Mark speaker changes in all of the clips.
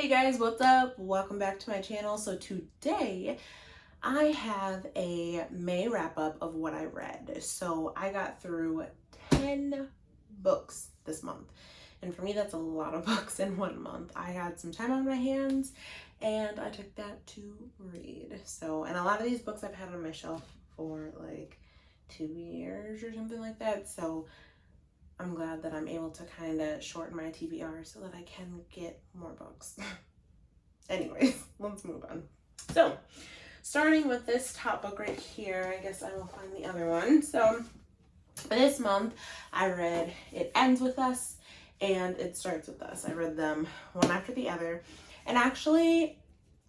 Speaker 1: Hey guys, what's up? Welcome back to my channel. So today I have a May wrap up of what I read. So I got through 10 books this month. And for me, that's a lot of books in 1 month. I had some time on my hands and I took that to read. So, and a lot of these books I've had on my shelf for like 2 years or something like that. So I'm glad that I'm able to kind of shorten my TBR so that I can get more books. Anyways, let's move on. So, starting with this top book right here, I guess I will find the other one. So, this month I read It Ends With Us and It Starts With Us. I read them one after the other, and actually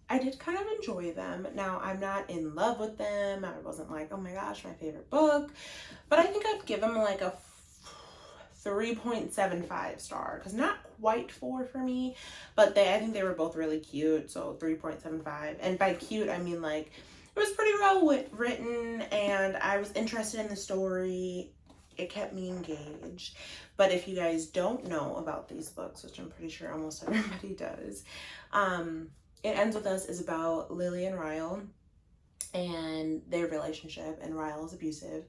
Speaker 1: I did kind of enjoy them. Now, I'm not in love with them. I wasn't like, oh my gosh, my favorite book, but I think I'd give them like a 3.75 star, because not quite 4 for me, but I think they were both really cute, so 3.75. And by cute I mean like it was pretty well written and I was interested in the story. It kept me engaged. But if you guys don't know about these books, which I'm pretty sure almost everybody does, It Ends With Us is about Lily and Ryle and their relationship, and Ryle is abusive.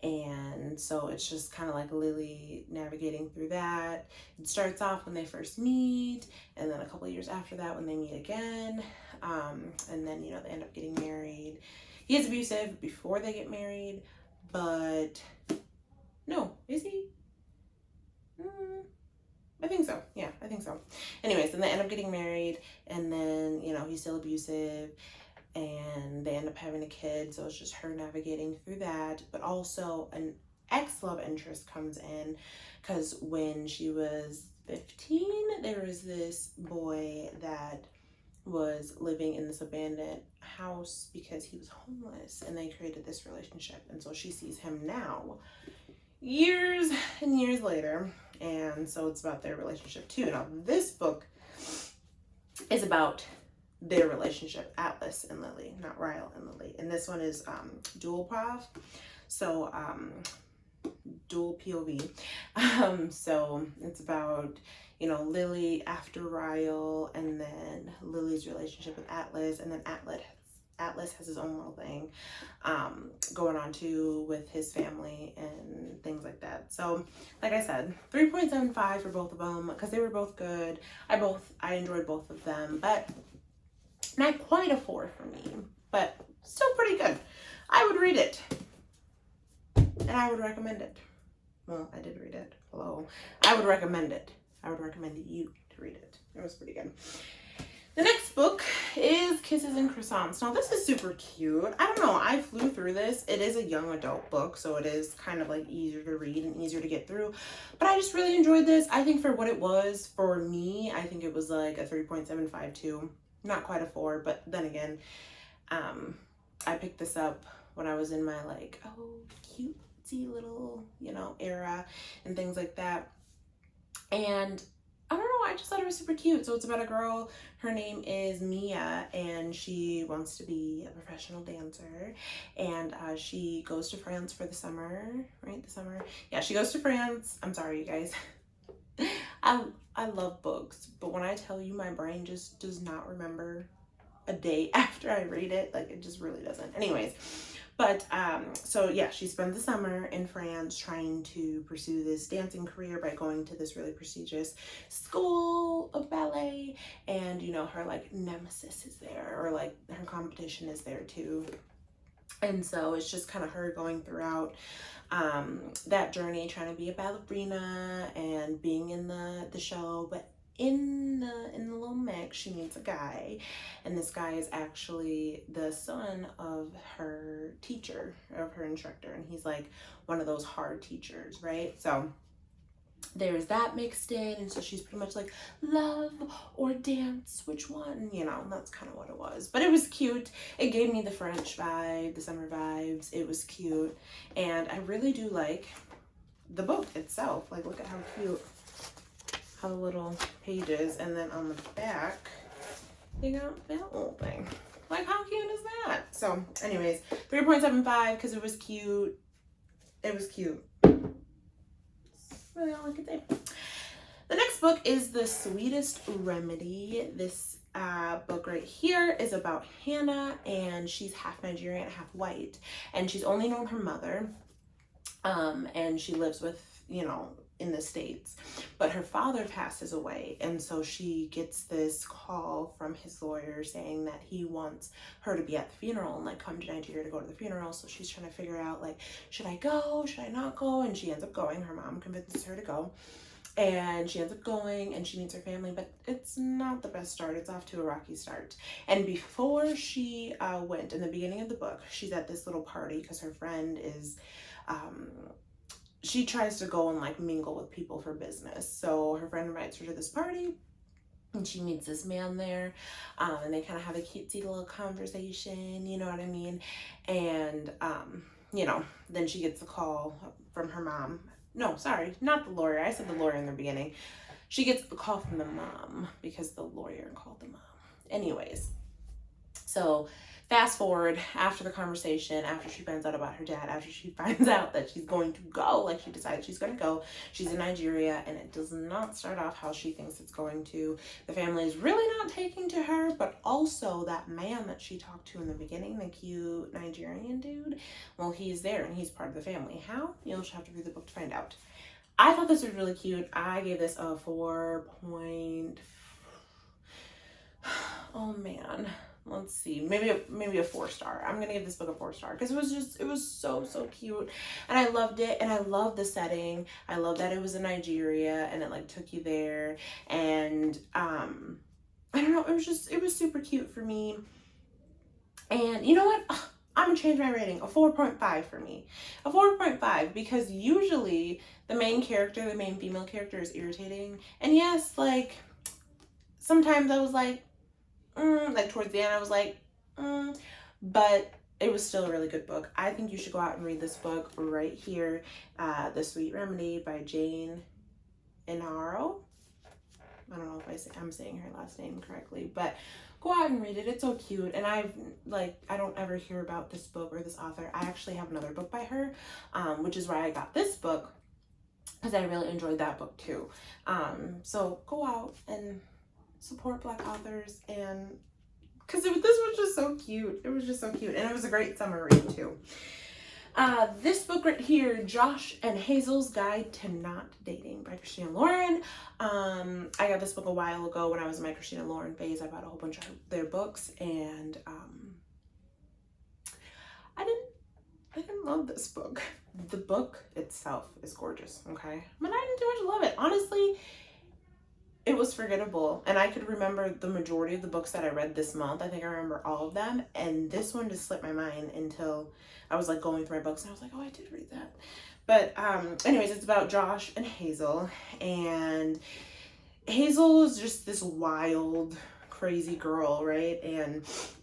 Speaker 1: And so it's just kind of like Lily navigating through that. It starts off when they first meet, and then a couple of years after that when they meet again. And then, you know, they end up getting married. He is abusive before they get married, but no, is he? I think so. Yeah, I think so. Anyways, then they end up getting married, and then, you know, he's still abusive. And they end up having a kid, so it's just her navigating through that. But also an ex-love interest comes in, because when she was 15, there was this boy that was living in this abandoned house because he was homeless, and they created this relationship. And so she sees him now, years and years later, and so it's about their relationship too. Now, this book is about their relationship, Atlas and Lily, not Ryle and Lily. And this one is dual POV, so dual POV. So it's about, you know, Lily after Ryle, and then Lily's relationship with Atlas, and then Atlas has his own little thing going on too with his family and things like that. So like I said, 3.75 for both of them, because they were both good. I enjoyed both of them, but not quite a 4 for me, but still pretty good. I would read it, and I would recommend it. Well, I did read it. Hello. I would recommend it. I would recommend you to read it. It was pretty good. The next book is Kisses and Croissants. Now, this is super cute. I don't know. I flew through this. It is a young adult book, so it is kind of like easier to read and easier to get through. But I just really enjoyed this. I think for what it was, for me, I think it was like a 3.75 too. Not quite a 4, but then again, I picked this up when I was in my like, oh, cutesy little, you know, era and things like that. And I don't know, I just thought it was super cute. So it's about a girl, her name is Mia, and she wants to be a professional dancer. And she goes to France for the summer, right? The summer. Yeah, she goes to France. I'm sorry, you guys. I love books, but when I tell you my brain just does not remember a day after I read it, like it just really doesn't. Anyways, but so yeah, she spends the summer in France trying to pursue this dancing career by going to this really prestigious school of ballet, and you know, her like nemesis is there, or like her competition is there too. And so it's just kind of her going throughout that journey, trying to be a ballerina and being in the show. But in the little mix, she meets a guy, and this guy is actually the son of her teacher, of her instructor, and he's like one of those hard teachers, right? So there's that mixed in, and so she's pretty much like, love or dance, which one? You know, that's kind of what it was. But it was cute. It gave me the French vibe, the summer vibes. It was cute, and I really do like the book itself. Like, look at how cute, how the little pages, and then on the back you got that little thing. Like, how cute is that? So anyways, 3.75 because it was cute. It was cute. Really all I could say. The next book is The Sweetest Remedy. This book right here is about Hannah, and she's half Nigerian, half white, and she's only known her mother, and she lives with, in the States, but her father passes away, and so she gets this call from his lawyer saying that he wants her to be at the funeral and like come to Nigeria to go to the funeral. So she's trying to figure out like, should I go, should I not go? And she ends up going. Her mom convinces her to go, and she ends up going, and she meets her family, but it's not the best start. It's off to a rocky start. And before she went, in the beginning of the book, she's at this little party because her friend is she tries to go and like mingle with people for business. So her friend invites her to this party, and she meets this man there, and they kind of have a cutesy little conversation, you know what I mean? And, then she gets a call from her mom. No, sorry, not the lawyer. I said the lawyer in the beginning. She gets a call from the mom because the lawyer called the mom. Anyways, so fast forward, after the conversation, after she finds out about her dad, after she finds out that she's going to go, like she decides she's going to go, she's in Nigeria, and it does not start off how she thinks it's going to. The family is really not taking to her, but also that man that she talked to in the beginning, the cute Nigerian dude, well, he's there and he's part of the family. How? You'll just have to read the book to find out. I thought this was really cute. I gave this a 4 point... Oh man. Let's see, maybe a 4-star. I'm gonna give this book a 4-star because it was so cute, and I loved it, and I love the setting. I love that it was in Nigeria and it like took you there, and I don't know, it was super cute for me. And you know what? I'm gonna change my rating. A 4.5 for me. A 4.5 because usually the main female character is irritating, and yes, like sometimes I was like towards the end I was like, but it was still a really good book. I think you should go out and read this book right here, The Sweet Remedy by Jane Enaro. I don't know if I'm saying her last name correctly, but go out and read it. It's so cute, and I don't ever hear about this book or this author. I actually have another book by her, which is why I got this book, because I really enjoyed that book too. So go out and support Black authors, and because this was just so cute. It was just so cute, and it was a great summer read too. This book right here, Josh and Hazel's Guide to Not Dating by Christina Lauren. I got this book a while ago when I was in my Christina Lauren phase. I bought a whole bunch of their books, and I didn't love this book. The book itself is gorgeous, okay? But I didn't too much love it. Honestly, it was forgettable, and I could remember the majority of the books that I read this month. I think I remember all of them, and this one just slipped my mind until I was like going through my books, and I was like, oh, I did read that. But anyways, it's about Josh and Hazel, and Hazel is just this wild, crazy girl, right?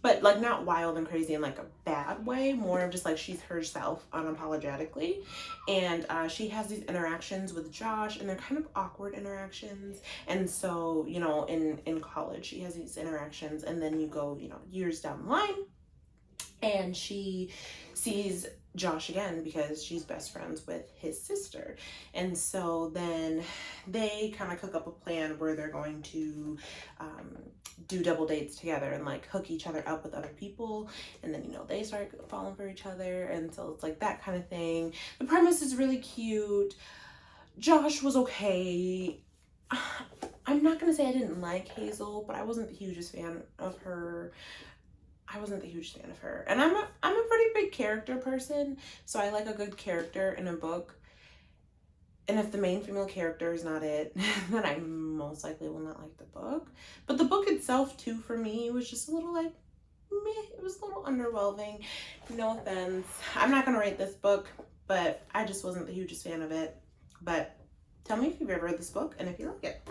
Speaker 1: But like not wild and crazy in like a bad way, more of just like she's herself unapologetically, and she has these interactions with Josh, and they're kind of awkward interactions. And so, in college she has these interactions, and then you go, years down the line, and she sees Josh again because she's best friends with his sister. And so then they kind of cook up a plan where they're going to do double dates together and like hook each other up with other people, and then they start falling for each other, and so it's like that kind of thing. The premise is really cute. Josh was okay. I'm not gonna say I didn't like Hazel, but I wasn't the hugest fan of her. And I'm a pretty big character person, so I like a good character in a book. And if the main female character is not it, then I most likely will not like the book. But the book itself too, for me, was just a little like meh. It was a little underwhelming. No offense. I'm not gonna rate this book, but I just wasn't the hugest fan of it. But tell me if you've ever read this book and if you like it.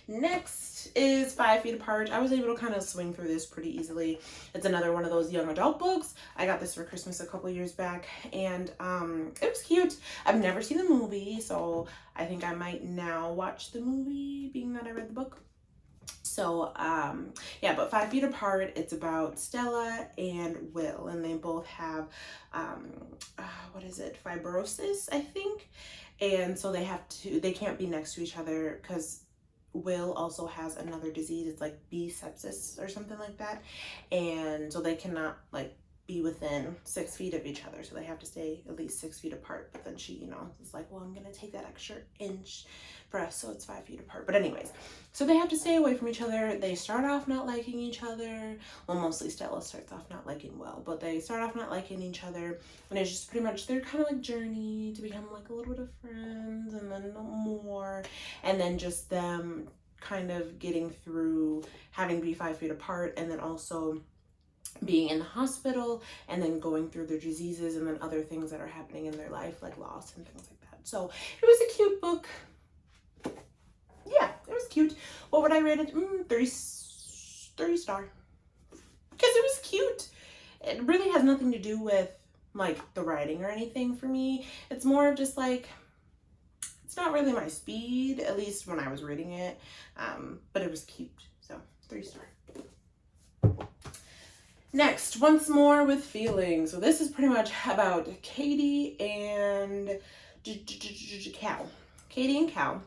Speaker 1: Next is 5 Feet Apart. I was able to kind of swing through this pretty easily. It's another one of those young adult books. I got this for Christmas a couple years back, and it was cute. I've never seen the movie, so I think I might now watch the movie, being that I read the book. So, yeah, but 5 Feet Apart, it's about Stella and Will, and they both have, fibrosis, I think. And so they can't be next to each other because Will also has another disease. It's like B sepsis or something like that. And so they cannot like be within 6 feet of each other. So they have to stay at least 6 feet apart. But then she, is like, well, I'm going to take that extra inch for us. So it's 5 feet apart. But anyways, so they have to stay away from each other. They start off not liking each other. Well, mostly Stella starts off not liking Will, but they start off not liking each other. And it's just pretty much their kind of like journey to become like a little bit of friends and then more. And then just them kind of getting through having to be 5 feet apart, and then also being in the hospital, and then going through their diseases, and then other things that are happening in their life, like loss and things like that. So it was a cute book. Yeah, it was cute. What would I rate it? 3 star. Because it was cute. It really has nothing to do with like the writing or anything for me. It's more of just like, it's not really my speed, at least when I was reading it. But it was cute. So 3 star. Next, Once More with Feeling. So this is pretty much about Katie and Cal. Katie and Cal.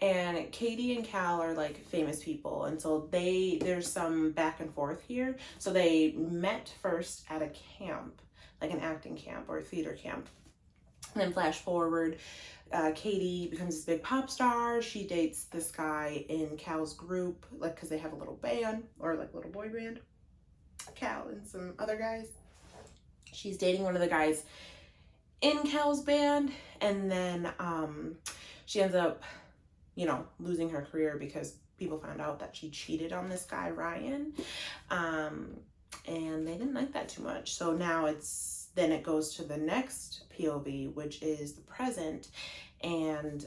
Speaker 1: And Katie and Cal are like famous people. And so there's some back and forth here. So they met first at a camp, like an acting camp or a theater camp. And then flash forward, Katie becomes this big pop star. She dates this guy in Cal's group, like, because they have a little band, or like a little boy band. Cal and some other guys. She's dating one of the guys in Cal's band, and then she ends up, losing her career because people found out that she cheated on this guy, Ryan. And they didn't like that too much. So now it goes to the next POV, which is the present, and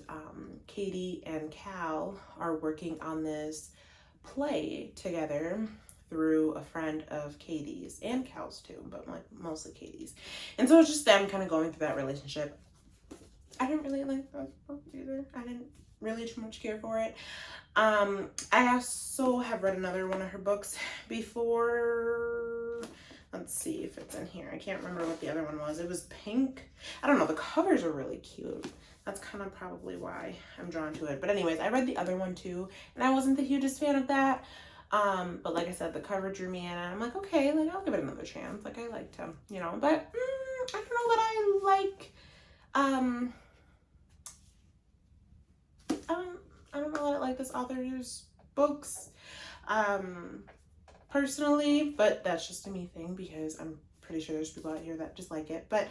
Speaker 1: Katie and Cal are working on this play together through a friend of Katie's and Cal's too, but like mostly Katie's. And so it's just them kind of going through that relationship. I didn't really like that book either. I didn't really too much care for it. I also have read another one of her books before. Let's see if it's in here. I can't remember what the other one was. It was pink. I don't know. The covers are really cute. That's kind of probably why I'm drawn to it. But anyways, I read the other one too, and I wasn't the hugest fan of that. But like I said, the cover drew me in, and I'm like, okay, like I'll give it another chance. Like I liked him, but I don't know that I like, I don't know that I like this author's books, personally, but that's just a me thing because I'm pretty sure there's people out here that just like it. But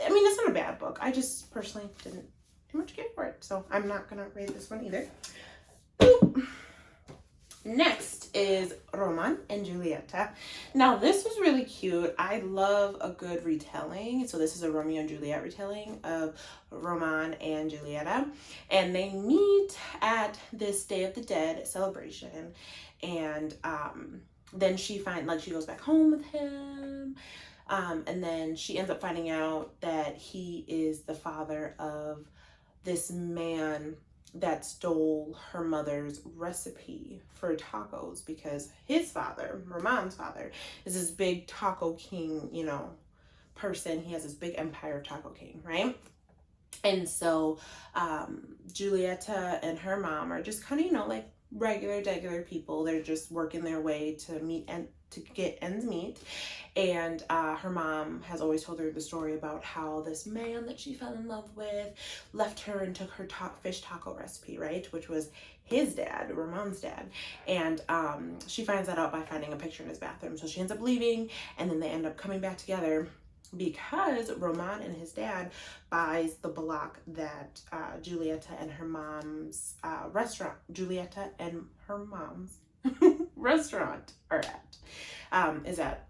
Speaker 1: I mean, it's not a bad book. I just personally didn't too much care for it, so I'm not gonna rate this one either. Boop. Next is Roman and Julieta. Now this was really cute. I love a good retelling. So this is a Romeo and Juliet retelling of Roman and Julieta. And they meet at this Day of the Dead celebration. And then she goes back home with him. And then she ends up finding out that he is the father of this man that stole her mother's recipe for tacos, because his father, Roman's father, is this big taco king, person. He has this big empire of Taco King, right? And so Julieta and her mom are just kind of, like regular people. They're just working their way to meet and to get ends meet. And her mom has always told her the story about how this man that she fell in love with left her and took her fish taco recipe, right? Which was his dad, Ramon's dad. And she finds that out by finding a picture in his bathroom. So she ends up leaving, and then they end up coming back together because Roman and his dad buys the block that Julieta and her mom's restaurant are at. Is at,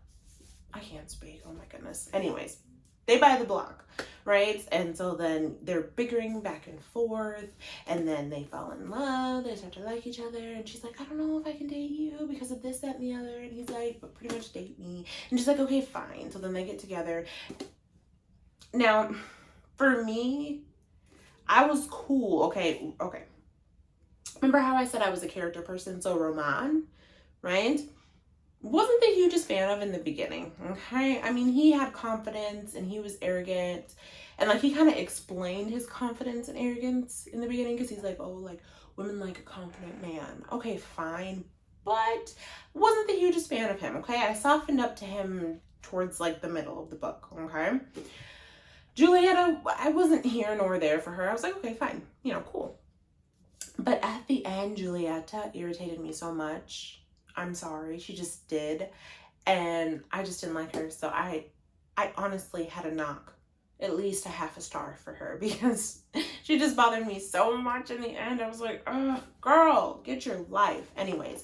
Speaker 1: I can't speak, oh my goodness. Anyways, they buy the block, right? And so then they're bickering back and forth, and then they fall in love, they start to like each other, and she's like, I don't know if I can date you because of this, that, and the other, and he's like, but pretty much date me. And she's like, okay, fine. So then they get together. Now, for me, I was cool. Okay. Remember how I said I was a character person? So Roman, right? wasn't the hugest fan of in the beginning. Okay, I mean, he had confidence and he was arrogant, and like he kind of explained his confidence and arrogance in the beginning because he's like, oh, like women like a confident man. Okay, fine, but wasn't the hugest fan of him. Okay, I softened up to him towards like the middle of the book. Okay, Julieta, I wasn't here nor there for her. I was like, okay, fine, you know, cool. But at the end, Julieta irritated me so much. I'm sorry, she just did, and I just didn't like her. So I honestly had to knock at least a half a star for her because she just bothered me so much in the end. I was like, oh, girl, get your life. Anyways,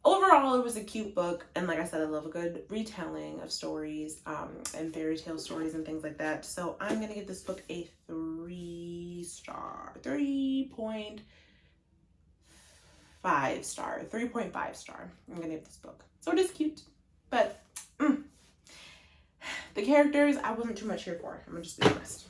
Speaker 1: overall, it was a cute book. And like I said, I love a good retelling of stories and fairy tale stories and things like that. So I'm going to give this book a 3.5 star. 3.5 star. I'm going to give this book. So it is cute, but the characters, I wasn't too much here for. I'm going to just be honest.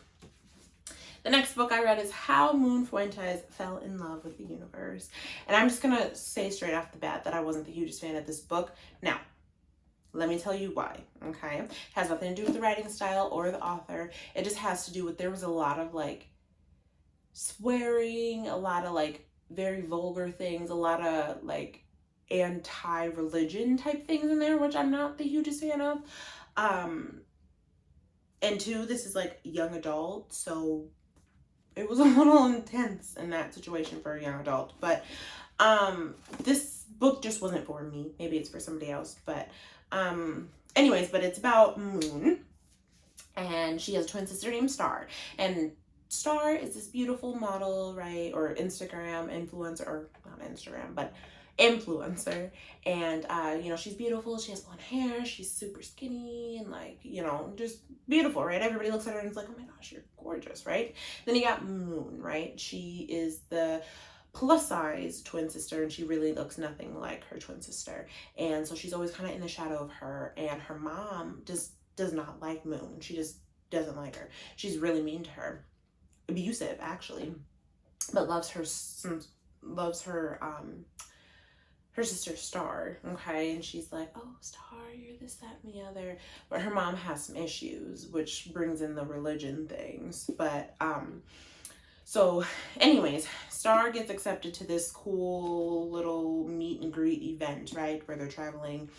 Speaker 1: The next book I read is How Moon Fuentes Fell in Love with the Universe. And I'm just going to say straight off the bat that I wasn't the hugest fan of this book. Now, let me tell you why, okay? It has nothing to do with the writing style or the author. It just has to do with, there was a lot of like swearing, a lot of like very vulgar things, a lot of like anti-religion type things in there, which I'm not the hugest fan of. And two, this is like young adult, so it was a little intense in that situation for a young adult. But this book just wasn't for me. Maybe it's for somebody else. But anyways, but it's about Moon. And she has a twin sister named Star. And Star is this beautiful model, right? Or Instagram influencer, or not Instagram, but influencer. And you know, she's beautiful, she has blonde hair, she's super skinny and like, you know, just beautiful, right? Everybody looks at her and it's like, oh my gosh, you're gorgeous, right? Then you got Moon, right? She is the plus size twin sister and she really looks nothing like her twin sister, and so she's always kind of in the shadow of her, and her mom just does not like Moon. She just doesn't like her. She's really mean to her, abusive actually, but loves her her sister Star, okay? And she's like, oh, Star, you're this, that, and the other. But her mom has some issues, which brings in the religion things. But, so anyways, Star gets accepted to this cool little meet and greet event, right? Where they're traveling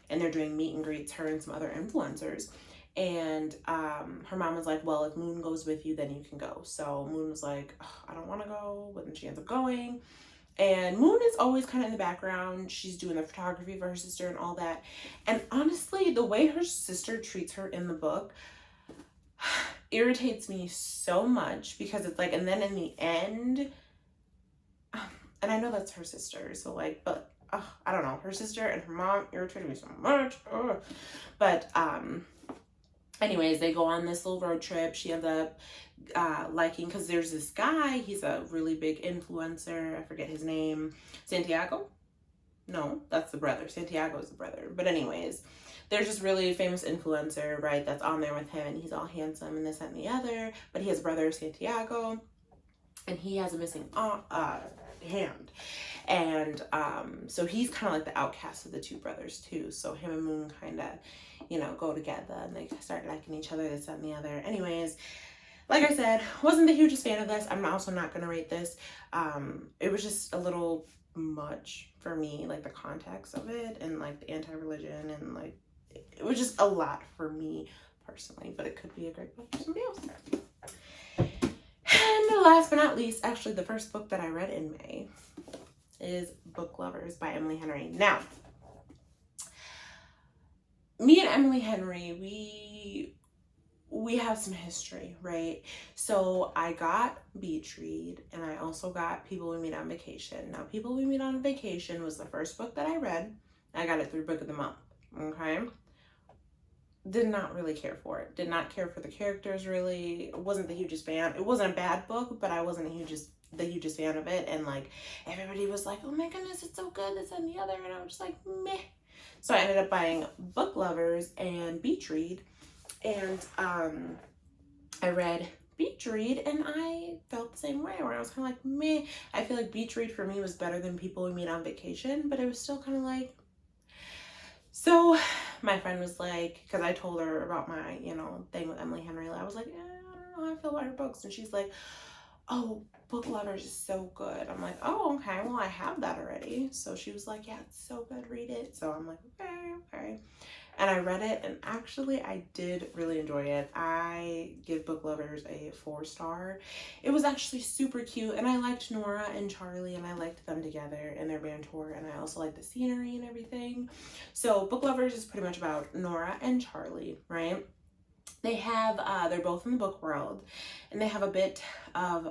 Speaker 1: and they're doing meet and greets, her and some other influencers. And her mom was like, well, if Moon goes with you, then you can go. So Moon was like, I don't want to go, but then she ends up going. And Moon is always kind of in the background. She's doing the photography for her sister and all that. And honestly, the way her sister treats her in the book irritates me so much, because it's like, and then in the end, and I know that's her sister, so like, but I don't know, her sister and her mom irritated me so much. But anyways, they go on this little road trip. She ends up liking, because there's this guy, he's a really big influencer, I forget his name, Santiago? No, that's the brother. Santiago is the brother. But anyways, there's this really famous influencer, right, that's on there with him, and he's all handsome and this, that, and the other, but he has a brother, Santiago, and he has a missing hand. And so he's kind of like the outcast of the two brothers too. So him and Moon kind of, you know, go together and they start liking each other, this, that, and the other. Anyways, like I said, wasn't the hugest fan of this. I'm also not going to rate this. It was just a little much for me, like the context of it and like the anti-religion, and like it was just a lot for me personally, but it could be a great book for somebody else. And last but not least, actually the first book that I read in May is Book Lovers by Emily Henry. Now, me and Emily Henry, we have some history, right? So I got Beach Read, and I also got People We Meet on Vacation. Now, People We Meet on Vacation was the first book that I read. I got it through Book of the Month, okay? Did not really care for it. Did not care for the characters, really. Wasn't the hugest fan. It wasn't a bad book, but I wasn't the hugest fan of it. And like, everybody was like, oh my goodness, it's so good, this and the other. And I was just like, meh. So I ended up buying Book Lovers and Beach Read. And I read Beach Read, and I felt the same way, where I was kind of like, meh. I feel like Beach Read for me was better than People We Meet on Vacation, but it was still kind of like, So my friend was like, because I told her about my, you know, thing with Emily Henry, I was like, I don't know how I feel about her books. And she's like, oh, Book Lovers is so good. I'm like, oh, okay, well, I have that already. So she was like, yeah, it's so good, read it. So I'm like, okay. And I read it, and actually I did really enjoy it. I give Book Lovers a 4-star. It was actually super cute, and I liked Nora and Charlie, and I liked them together in their band tour, and I also liked the scenery and everything. So Book Lovers is pretty much about Nora and Charlie, right? They have they're both in the book world, and they have a bit of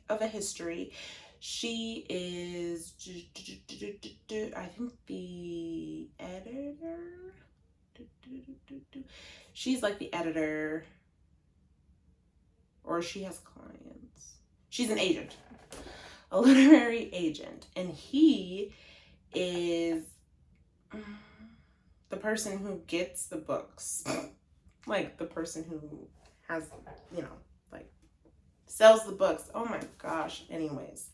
Speaker 1: a history. She is, I think, the editor. She's like the editor, or she has clients. She's an agent, a literary agent, and he is the person who gets the books, like the person who has, you know, like sells the books. Oh my gosh. Anyways,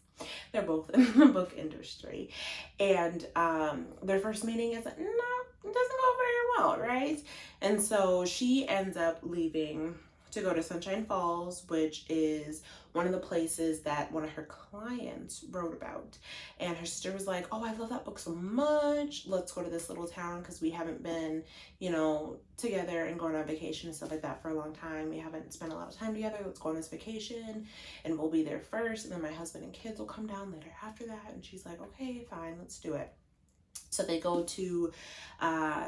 Speaker 1: they're both in the book industry, and their first meeting is no, it doesn't go very well, right? And so she ends up leaving to go to Sunshine Falls, which is one of the places that one of her clients wrote about. And her sister was like, oh, I love that book so much. Let's go to this little town because we haven't been, you know, together and going on vacation and stuff like that for a long time. We haven't spent a lot of time together. Let's go on this vacation and we'll be there first. And then my husband and kids will come down later after that. And she's like, okay, fine, let's do it. So they go to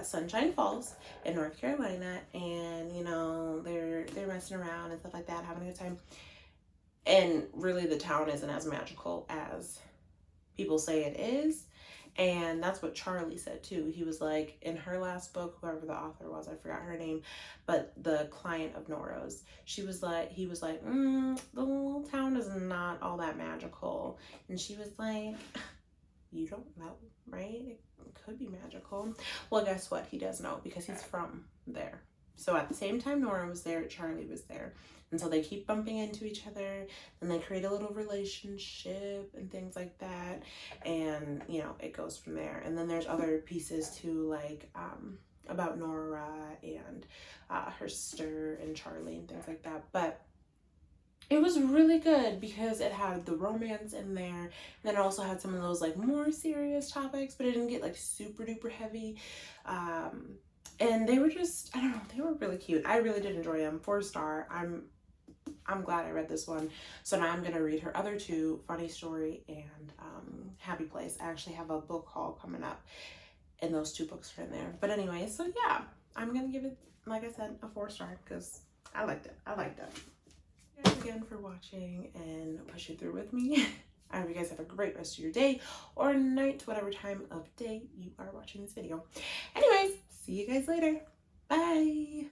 Speaker 1: Sunshine Falls in North Carolina, and you know they're messing around and stuff like that, having a good time. And really, the town isn't as magical as people say it is. And that's what Charlie said too. He was like, in her last book, whoever the author was, I forgot her name, but the client of Nora's, he was like, the little town is not all that magical. And she was like, you don't know, right? It could be magical. Well, guess what? He does know because he's from there. So at the same time Nora was there, Charlie was there. And so they keep bumping into each other, and they create a little relationship and things like that. And, you know, it goes from there. And then there's other pieces too, like about Nora and her sister and Charlie and things like that. But it was really good because it had the romance in there, and then it also had some of those like more serious topics, but it didn't get like super duper heavy. And they were just, I don't know, they were really cute. I really did enjoy them. 4-star. I'm glad I read this one. So now I'm gonna read her other two, Funny Story and Happy Place. I actually have a book haul coming up, and those 2 books are in there. But anyway, so yeah, I'm gonna give it, like I said, a 4-star because I liked it. Thanks again for watching and pushing through with me. I hope you guys have a great rest of your day or night, whatever time of day you are watching this video. Anyways, see you guys later. Bye.